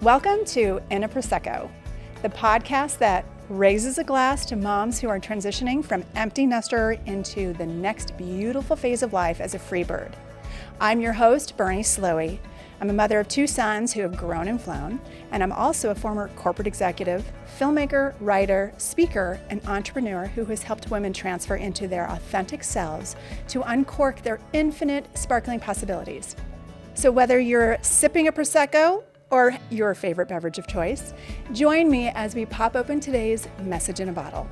Welcome to In a Prosecco, the podcast that raises a glass to moms who are transitioning from empty nester into the next beautiful phase of life as a free bird. I'm your host, Bernie Slowey. I'm a mother of two sons who have grown and flown, and I'm also a former corporate executive, filmmaker, writer, speaker, and entrepreneur who has helped women transfer into their authentic selves to uncork their infinite sparkling possibilities. So whether you're sipping a Prosecco or your favorite beverage of choice, join me as we pop open today's message in a bottle.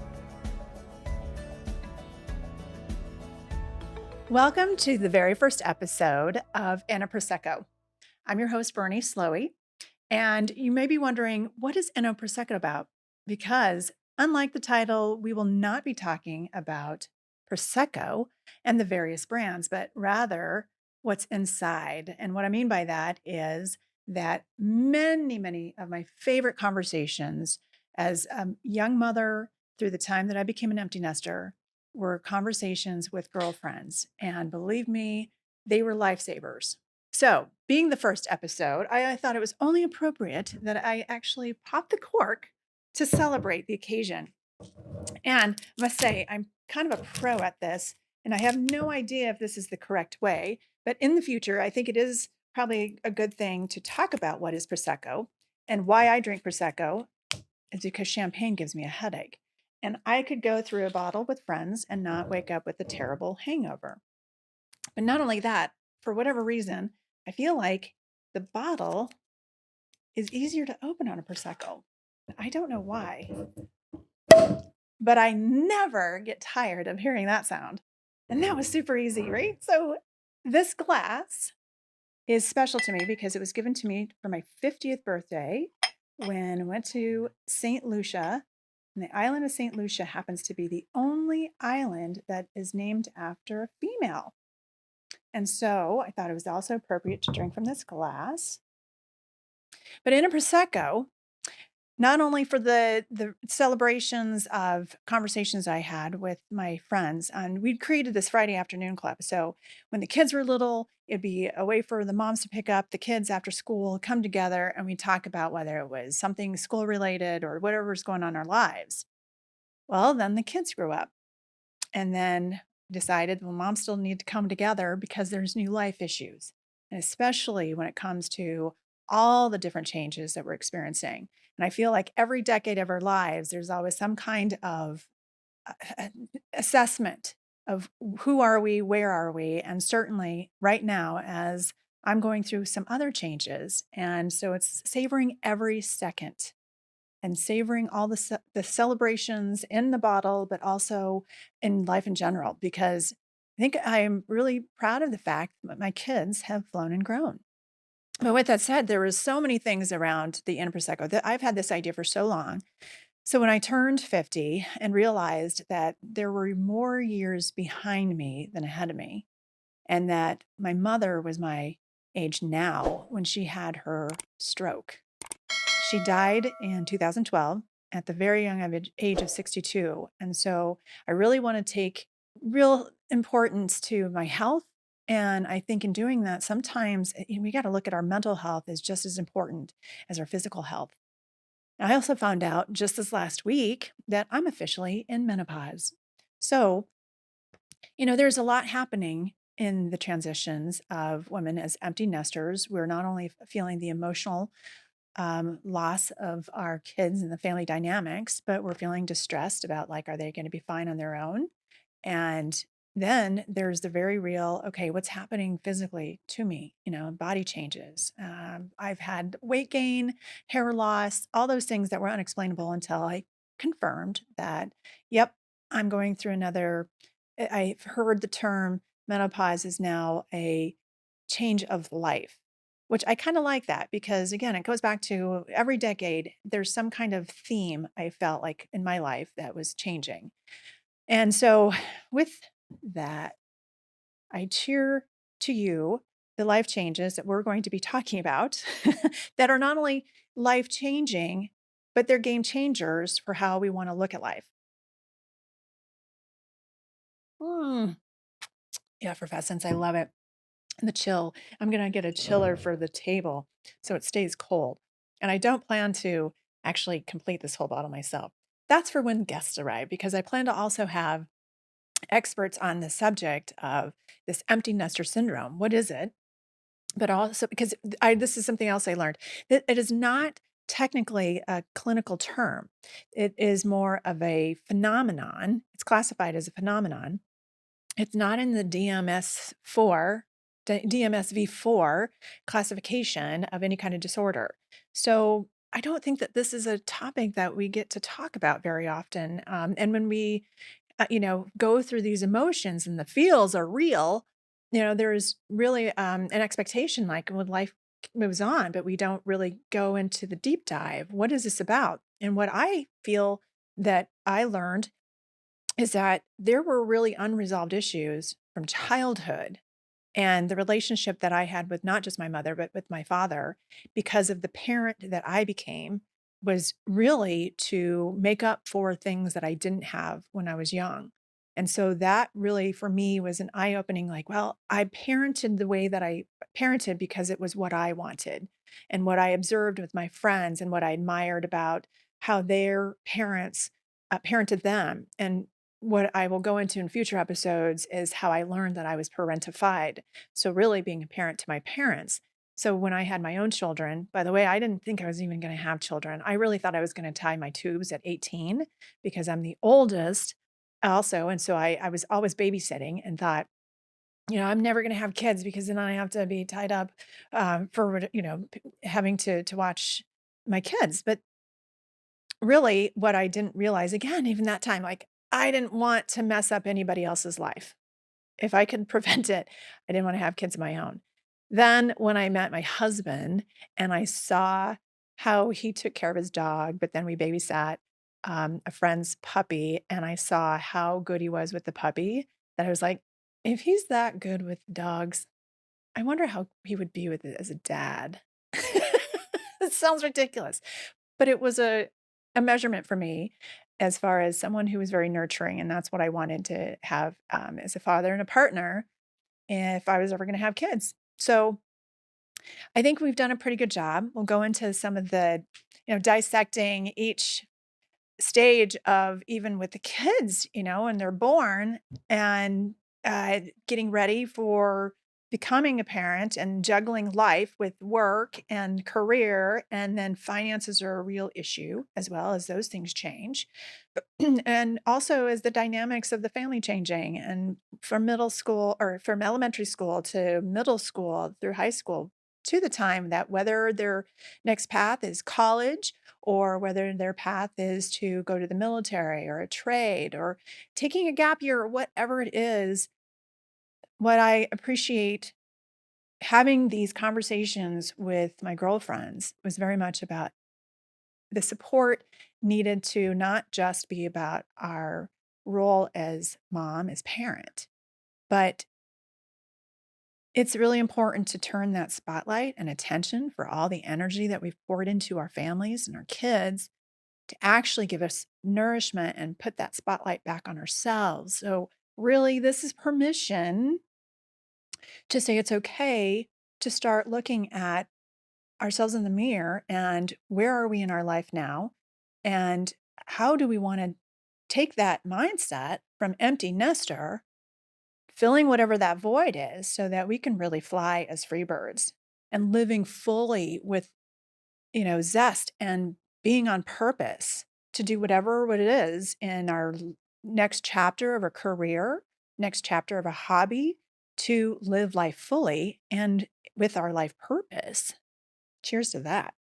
Welcome to the very first episode of In a Prosecco. I'm your host, Bernie Slowey, and you may be wondering, what is In a Prosecco about? Because unlike the title, we will not be talking about Prosecco and the various brands, but rather what's inside. And what I mean by that is that many of my favorite conversations as a young mother through the time that I became an empty nester were conversations with girlfriends. And believe me, they were lifesavers. So, being the first episode, I thought it was only appropriate that I actually pop the cork to celebrate the occasion. And I must say, I'm kind of a pro at this, and I have no idea if this is the correct way. But in the future, I think it is probably a good thing to talk about what is Prosecco and why I drink Prosecco is because champagne gives me a headache. And I could go through a bottle with friends and not wake up with a terrible hangover. But not only that, for whatever reason, I feel like the bottle is easier to open on a Prosecco. I don't know why, but I never get tired of hearing that sound. And that was super easy, right? So this glass is special to me because it was given to me for my 50th birthday when I went to St. Lucia. And the island of St. Lucia happens to be the only island that is named after a female. And so I thought it was also appropriate to drink from this glass. But in a Prosecco, not only for the celebrations of conversations I had with my friends, and we'd created this Friday afternoon club. So when the kids were little, it'd be a way for the moms to pick up the kids after school, come together, and we'd talk about whether it was something school related or whatever was going on in our lives. Well, then the kids grew up and then decided, well, moms still need to come together because there's new life issues. And especially when it comes to all the different changes that we're experiencing. And I feel like every decade of our lives, there's always some kind of assessment of who are we, where are we? And certainly right now, as I'm going through some other changes. And so it's savoring every second and savoring all the celebrations in the bottle, but also in life in general, because I think I'm really proud of the fact that my kids have flown and grown. But with that said, there was so many things around the In Prosecco that I've had this idea for so long. So when I turned 50 and realized that there were more years behind me than ahead of me, and that my mother was my age now when she had her stroke. She died in 2012 at the very young age of 62. And so I really want to take real importance to my health. And I think in doing that, sometimes we got to look at our mental health as just as important as our physical health. I also found out just this last week that I'm officially in menopause. So, there's a lot happening in the transitions of women as empty nesters. We're not only feeling the emotional loss of our kids and the family dynamics, but we're feeling distressed about, like, are they going to be fine on their own? And then there's the very real, okay, what's happening physically to me? Body changes. I've had weight gain, hair loss, all those things that were unexplainable until I confirmed that, yep, I'm going through another. I've heard the term menopause is now a change of life, which I kind of like that because, again, it goes back to every decade, there's some kind of theme I felt like in my life that was changing. And so, with that, I cheer to you the life changes that we're going to be talking about that are not only life changing, but they're game changers for how we want to look at life. Mm, yeah, effervescence. I love it. And the chill. I'm going to get a chiller for the table so it stays cold. And I don't plan to actually complete this whole bottle myself. That's for when guests arrive, because I plan to also have experts on the subject of this empty nester syndrome. What is it? But also because I this is something else I learned, that it is not technically a clinical term. It is more of a phenomenon. It's classified as a phenomenon. It's not in the DMS-4, DMSV-4 classification of any kind of disorder. So I don't think that this is a topic that we get to talk about very often. And when we go through these emotions and the feels are real, there's really an expectation like when life moves on, but we don't really go into the deep dive. What is this about? And what I feel that I learned is that there were really unresolved issues from childhood and the relationship that I had with not just my mother, but with my father, because of the parent that I became, was really to make up for things that I didn't have when I was young. And so that really, for me, was an eye opening like, well, I parented the way that I parented because it was what I wanted and what I observed with my friends and what I admired about how their parents parented them. And what I will go into in future episodes is how I learned that I was parentified. So, really being a parent to my parents. So, when I had my own children, by the way, I didn't think I was even going to have children. I really thought I was going to tie my tubes at 18 because I'm the oldest, also. And so I was always babysitting and thought, I'm never going to have kids because then I have to be tied up for, having to watch my kids. But really, what I didn't realize, again, even that time, like, I didn't want to mess up anybody else's life. If I could prevent it, I didn't want to have kids of my own. Then when I met my husband and I saw how he took care of his dog, but then we babysat a friend's puppy, and I saw how good he was with the puppy, that I was like, if he's that good with dogs, I wonder how he would be with it as a dad. It sounds ridiculous, but it was a measurement for me as far as someone who was very nurturing, and that's what I wanted to have, as a father and a partner if I was ever gonna have kids. So, I think we've done a pretty good job. We'll go into some of the, dissecting each stage of even with the kids, when they're born and getting ready for becoming a parent and juggling life with work and career. And then finances are a real issue as well as those things change. And also as the dynamics of the family changing and from middle school or from elementary school to middle school through high school to the time that whether their next path is college or whether their path is to go to the military or a trade or taking a gap year or whatever it is, what I appreciate having these conversations with my girlfriends was very much about the support needed to not just be about our role as mom, as parent, but it's really important to turn that spotlight and attention for all the energy that we've poured into our families and our kids to actually give us nourishment and put that spotlight back on ourselves. So, really, this is permission to say it's okay to start looking at ourselves in the mirror and where are we in our life now? And how do we want to take that mindset from empty nester, filling whatever that void is, so that we can really fly as free birds and living fully with zest and being on purpose to do whatever what it is in our next chapter of a career, next chapter of a hobby, to live life fully and with our life purpose. Cheers to that.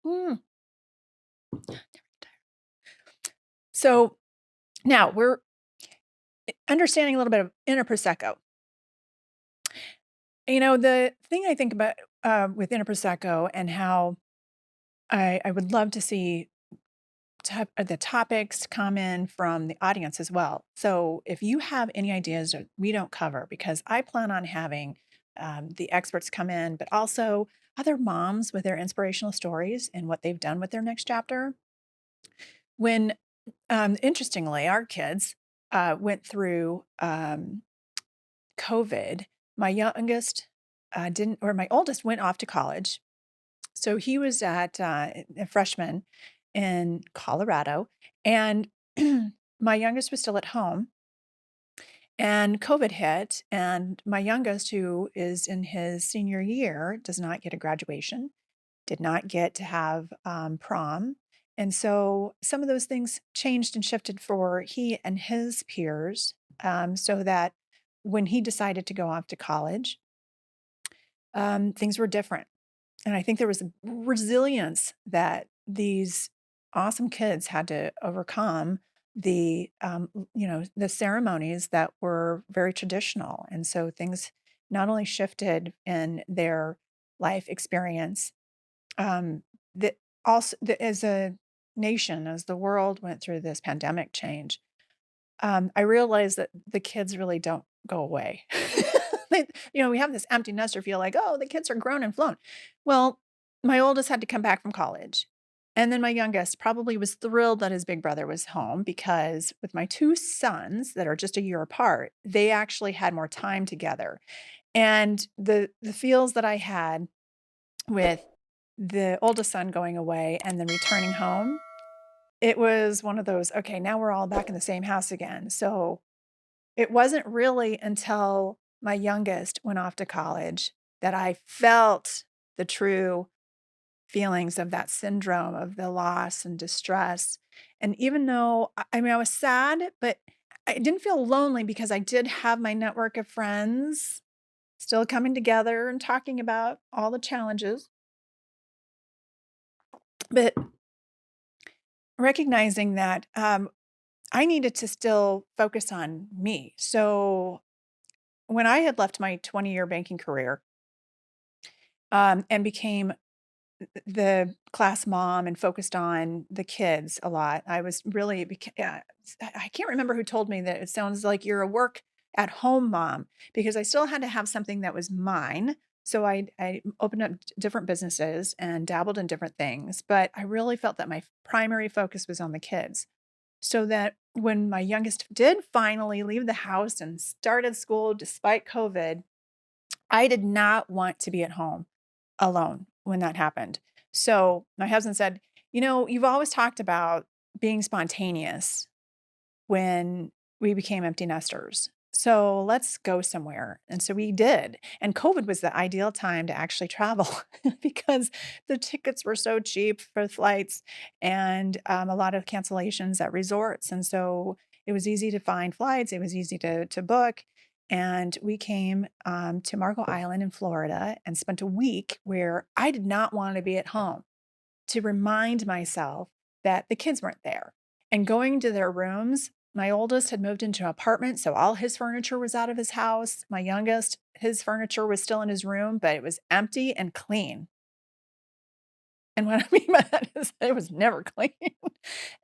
Mm. So now we're understanding a little bit of inner prosecco. The thing I think about with inner prosecco and how I would love to see the topics come in from the audience as well. So if you have any ideas that we don't cover, because I plan on having the experts come in, but also other moms with their inspirational stories and what they've done with their next chapter. When interestingly, our kids went through COVID. My youngest didn't, or my oldest went off to college. So he was at a freshman in Colorado, and my youngest was still at home, and COVID hit, and my youngest, who is in his senior year, does not get a graduation, did not get to have prom. And so some of those things changed and shifted for he and his peers, so that when he decided to go off to college, things were different. And I think there was a resilience that these awesome kids had to overcome the ceremonies that were very traditional. And so things not only shifted in their life experience, um, that also as a nation, as the world went through this pandemic change, I realized that the kids really don't go away. We have this empty nester feel like, oh, the kids are grown and flown. Well, my oldest had to come back from college. And then my youngest probably was thrilled that his big brother was home because with my two sons that are just a year apart, they actually had more time together. And the feels that I had with the oldest son going away and then returning home, it was one of those, okay, now we're all back in the same house again. So it wasn't really until my youngest went off to college that I felt the true feelings of that syndrome of the loss and distress. And even though, I mean, I was sad, but I didn't feel lonely because I did have my network of friends still coming together and talking about all the challenges. But recognizing that I needed to still focus on me. So when I had left my 20-year banking career, and became the class mom and focused on the kids a lot. I was really I can't remember who told me that it sounds like you're a work at home mom because I still had to have something that was mine. So I opened up different businesses and dabbled in different things, but I really felt that my primary focus was on the kids. So that when my youngest did finally leave the house and started school despite COVID, I did not want to be at home alone when that happened. So my husband said, you've always talked about being spontaneous when we became empty nesters. So let's go somewhere. And so we did. And COVID was the ideal time to actually travel because the tickets were so cheap for flights and a lot of cancellations at resorts. And so it was easy to find flights, it was easy to book. And we came to Marco Island in Florida and spent a week where I did not want to be at home to remind myself that the kids weren't there. And going to their rooms, my oldest had moved into an apartment, so all his furniture was out of his house. My youngest, his furniture was still in his room, but it was empty and clean. And what I mean by that is it was never clean.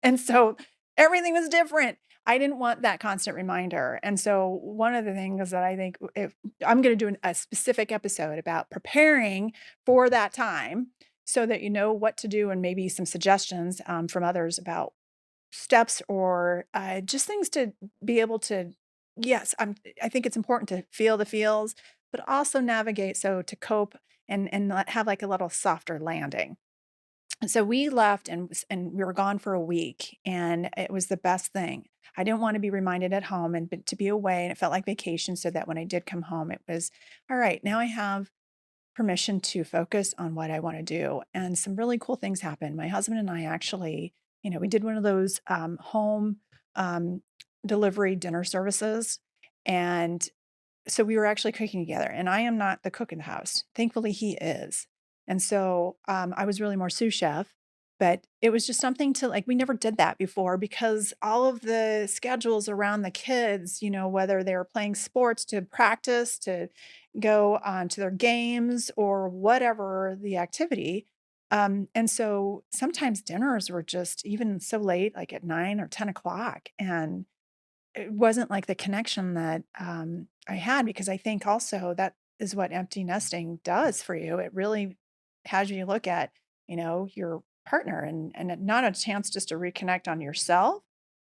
And so everything was different. I didn't want that constant reminder. And so one of the things that I think if I'm going to do a specific episode about preparing for that time so that you know what to do and maybe some suggestions from others about steps or just things to be able to, yes, I think it's important to feel the feels, but also navigate so to cope and have like a little softer landing. So we left and we were gone for a week, and it was the best thing. I didn't want to be reminded at home and but to be away, and it felt like vacation so that when I did come home, it was, all right, now I have permission to focus on what I want to do. And some really cool things happened. My husband and I actually, we did one of those home um, delivery dinner services. And so we were actually cooking together, and I am not the cook in the house. Thankfully, he is. And so I was really more sous chef, but it was just something to like, we never did that before because all of the schedules around the kids, whether they were playing sports to practice, to go to their games or whatever the activity. And so sometimes dinners were just even so late, like at 9 or 10 o'clock. And it wasn't like the connection that, I had because I think also that is what empty nesting does for you. It really has you look at, your partner and not a chance just to reconnect on yourself,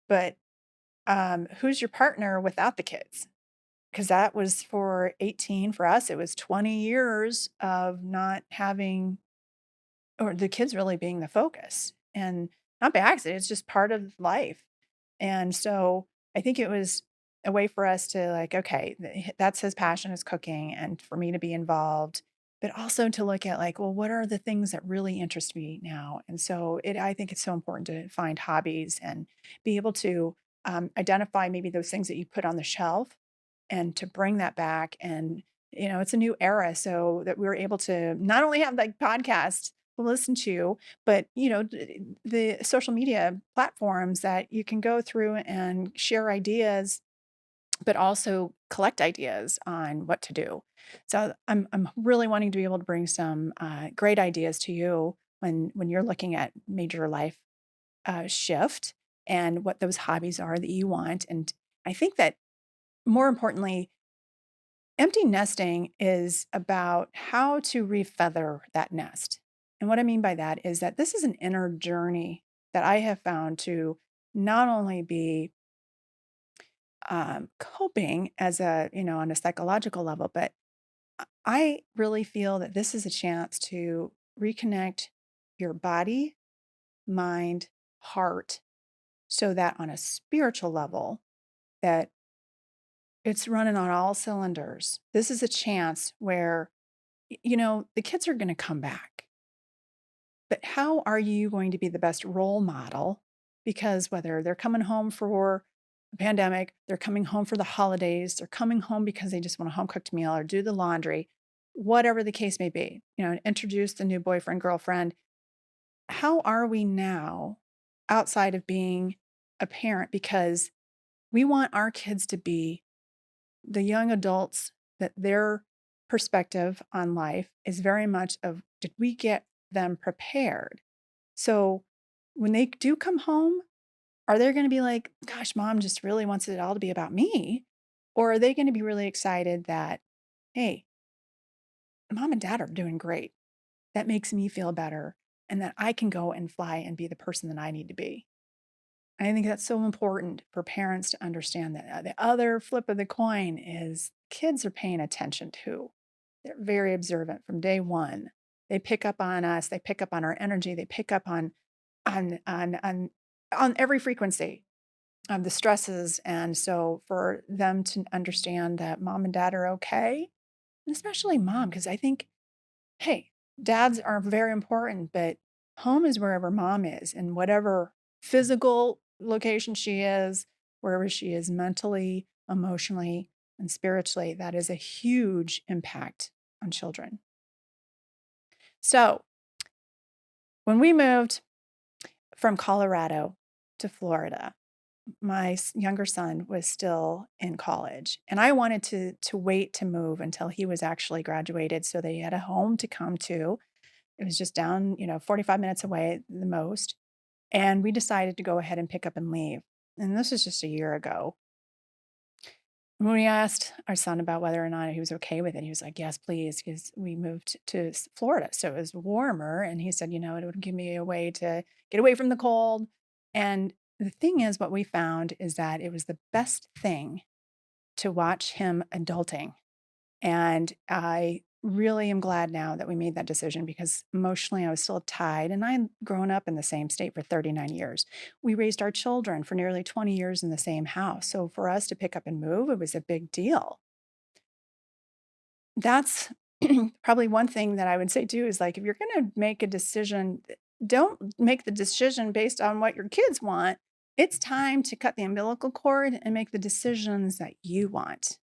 but, who's your partner without the kids? Because that was for 18 for us, it was 20 years of not having or the kids really being the focus, and not by accident, it's just part of life. And so I think it was a way for us to like, okay, that's his passion is cooking and for me to be involved, but also to look at like, well, what are the things that really interest me now? And so I think it's so important to find hobbies and be able to identify maybe those things that you put on the shelf and to bring that back. And, it's a new era. So that we're able to not only have like podcasts to listen to, but, the social media platforms that you can go through and share ideas, but also collect ideas on what to do. So I'm really wanting to be able to bring some great ideas to you when you're looking at major life shift and what those hobbies are that you want. And I think that more importantly, empty nesting is about how to refeather that nest. And what I mean by that is that this is an inner journey that I have found to not only be coping as on a psychological level, but I really feel that this is a chance to reconnect your body, mind, heart, so that on a spiritual level, that it's running on all cylinders. This is a chance where the kids are going to come back, but how are you going to be the best role model? Because whether they're coming home for a pandemic, they're coming home for the holidays, they're coming home because they just want a home cooked meal or do the laundry, whatever the case may be, introduce the new boyfriend, girlfriend. How are we now outside of being a parent? Because we want our kids to be the young adults that their perspective on life is very much of, did we get them prepared? So when they do come home, are they going to be like, gosh, mom just really wants it all to be about me? Or are they going to be really excited that, hey, mom and dad are doing great? That makes me feel better and that I can go and fly and be the person that I need to be. I think that's so important for parents to understand that the other flip of the coin is kids are paying attention too. They're very observant from day one. They pick up on us. They pick up on our energy. They pick up on on on on every frequency of the stresses. And so for them to understand that mom and dad are okay, and especially mom, because I think, hey, dads are very important, but home is wherever mom is and whatever physical location she is, wherever she is mentally, emotionally, and spiritually, that is a huge impact on children. So when we moved from Colorado to Florida, my younger son was still in college and I wanted to wait to move until he was actually graduated so that he had a home to come to. It was just down, 45 minutes away at the most. And we decided to go ahead and pick up and leave. And this was just a year ago. When we asked our son about whether or not he was okay with it, he was like, yes, please, because we moved to Florida. So it was warmer. And he said, it would give me a way to get away from the cold. And the thing is, what we found is that it was the best thing to watch him adulting. And I really am glad now that we made that decision because emotionally I was still tied and I'd grown up in the same state for 39 years. We raised our children for nearly 20 years in the same house. So for us to pick up and move, it was a big deal. That's probably one thing that I would say too is like, if you're going to make a decision, don't make the decision based on what your kids want. It's time to cut the umbilical cord and make the decisions that you want.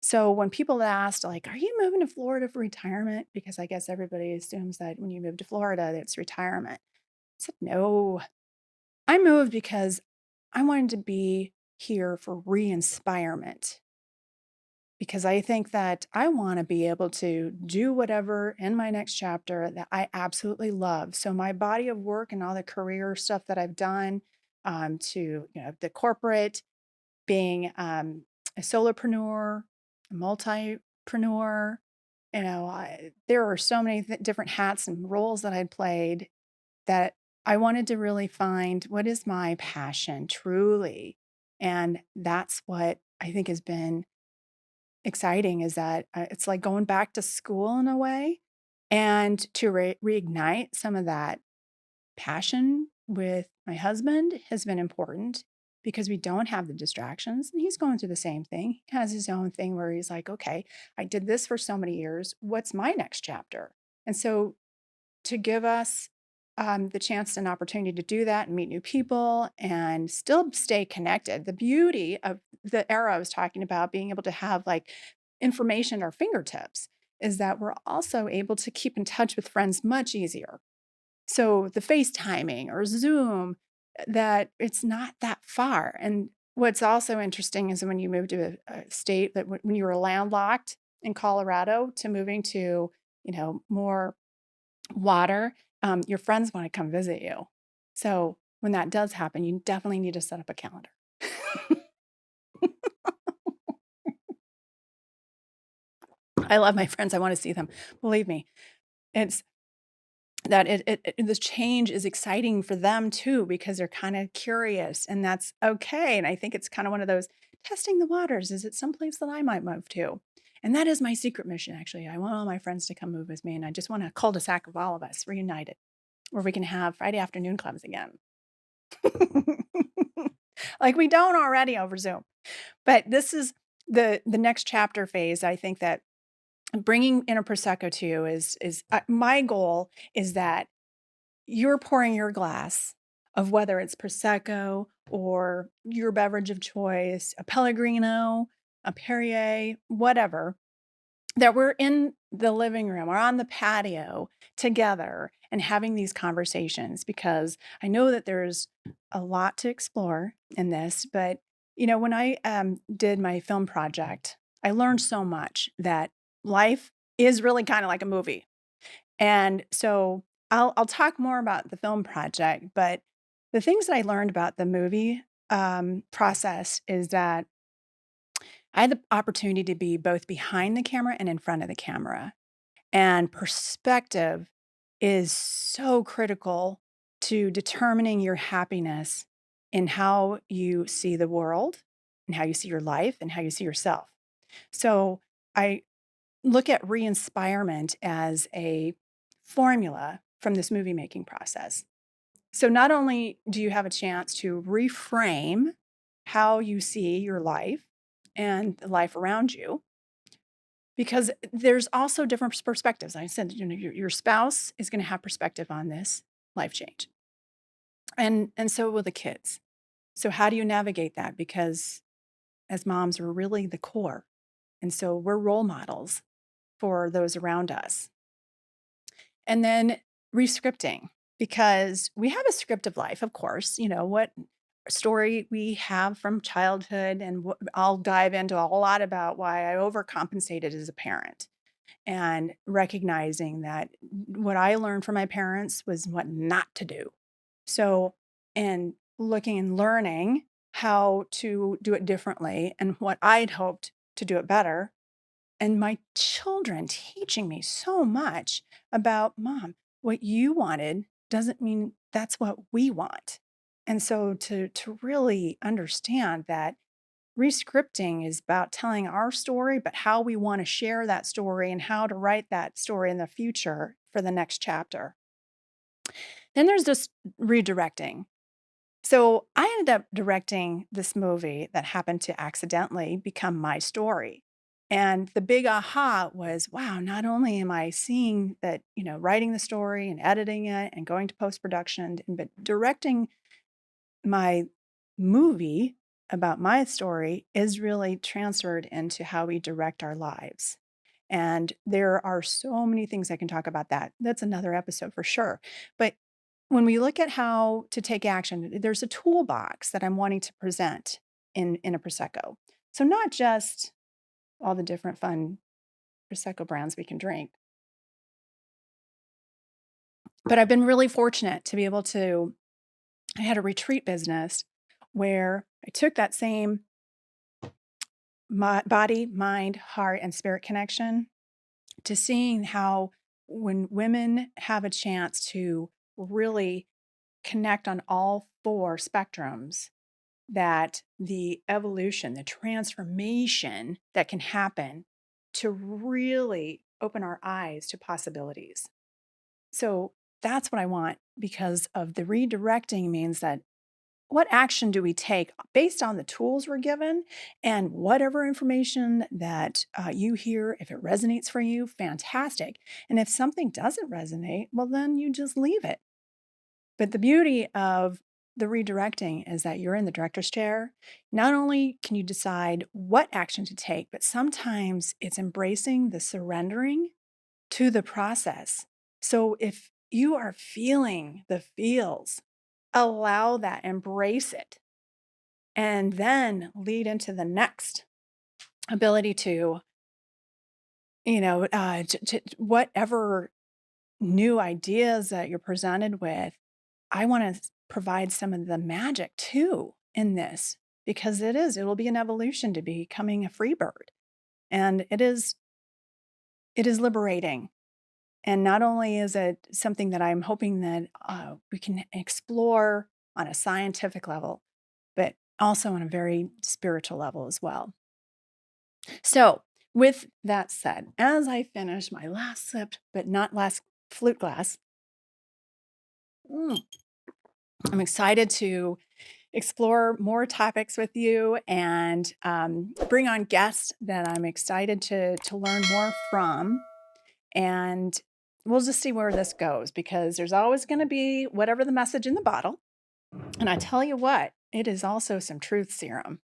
So when people asked, like, are you moving to Florida for retirement? Because I guess everybody assumes that when you move to Florida, it's retirement. I said, no, I moved because I wanted to be here for re inspirement. Because I think that I want to be able to do whatever in my next chapter that I absolutely love. So my body of work and all the career stuff that I've done to, the corporate, being a solopreneur, a multipreneur, there are so many different hats and roles that I'd played that I wanted to really find what is my passion truly. And that's what I think has been exciting is that it's like going back to school in a way. And to reignite some of that passion with my husband has been important because we don't have the distractions. And he's going through the same thing. He has his own thing where he's like, okay, I did this for so many years. What's my next chapter? And so to give us the chance and opportunity to do that and meet new people and still stay connected. The beauty of the era I was talking about, being able to have like information at our fingertips, is that we're also able to keep in touch with friends much easier. So the FaceTiming or Zoom, that it's not that far. And what's also interesting is when you move to a state that when you were landlocked in Colorado to moving to, more water, your friends want to come visit you. So when that does happen, you definitely need to set up a calendar. I love my friends. I want to see them. Believe me, it's that this change is exciting for them too, because they're kind of curious, and that's okay. And I think it's kind of one of those testing the waters. Is it someplace that I might move to? And that is my secret mission, actually. I want all my friends to come move with me, and I just want a cul-de-sac of all of us reunited, where we can have Friday afternoon clubs again. Like we don't already over Zoom. But this is the next chapter phase. I think that bringing in a Prosecco to you is my goal is that you're pouring your glass of whether it's Prosecco or your beverage of choice, a Pellegrino, a Perrier, whatever, that we're in the living room or on the patio together and having these conversations, because I know that there's a lot to explore in this. But, when I did my film project, I learned so much that life is really kind of like a movie. And so I'll talk more about the film project, but the things that I learned about the movie process is that I had the opportunity to be both behind the camera and in front of the camera. And perspective is so critical to determining your happiness in how you see the world and how you see your life and how you see yourself. So I look at re-inspirement as a formula from this movie making process. So not only do you have a chance to reframe how you see your life and the life around you, because there's also different perspectives. I said, your spouse is going to have perspective on this life change, and so will the kids. So how do you navigate that? Because as moms, we're really the core, and so we're role models for those around us. And then rescripting, because we have a script of life, of course, what story we have from childhood. And I'll dive into a whole lot about why I overcompensated as a parent and recognizing that what I learned from my parents was what not to do. So, and looking and learning how to do it differently and what I'd hoped to do it better, and my children teaching me so much about, Mom, what you wanted doesn't mean that's what we want. And so to really understand that rescripting is about telling our story, but how we want to share that story and how to write that story in the future for the next chapter. Then there's just redirecting. So I ended up directing this movie that happened to accidentally become my story. And the big aha was, wow, not only am I seeing that, writing the story and editing it and going to post production, but directing my movie about my story is really transferred into how we direct our lives. And there are so many things I can talk about that. That's another episode for sure. But when we look at how to take action, there's a toolbox that I'm wanting to present in a Prosecco. So not just all the different fun Prosecco brands we can drink, but I've been really fortunate to be able to, I had a retreat business where I took that same body, mind, heart, and spirit connection to seeing how when women have a chance to really connect on all four spectrums, that the evolution, the transformation that can happen to really open our eyes to possibilities. So that's what I want, because of the redirecting means that what action do we take based on the tools we're given, and whatever information that you hear, if it resonates for you, fantastic. And if something doesn't resonate, well, then you just leave it. But the beauty of the redirecting is that you're in the director's chair. Not only can you decide what action to take, but sometimes it's embracing the surrendering to the process. So if you are feeling the feels, allow that, embrace it, and then lead into the next ability to, whatever new ideas that you're presented with. I want to provide some of the magic too in this, because it'll be an evolution to becoming a free bird. And it is liberating. And not only is it something that I'm hoping that we can explore on a scientific level, but also on a very spiritual level as well. So, with that said, as I finish my last sip, but not last flute glass, I'm excited to explore more topics with you and bring on guests that I'm excited to learn more from. And we'll just see where this goes, because there's always going to be whatever the message in the bottle. And I tell you what, it is also some truth serum.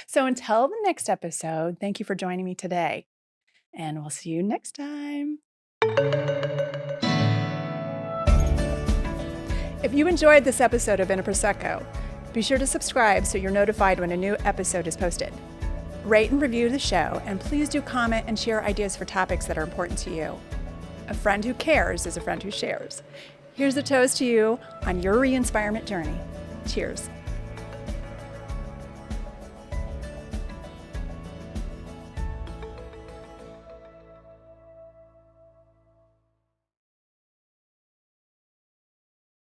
So until the next episode, thank you for joining me today. And we'll see you next time. If you enjoyed this episode of In a Prosecco, be sure to subscribe so you're notified when a new episode is posted. Rate and review the show, and please do comment and share ideas for topics that are important to you. A friend who cares is a friend who shares. Here's a toast to you on your re-inspirement journey. Cheers.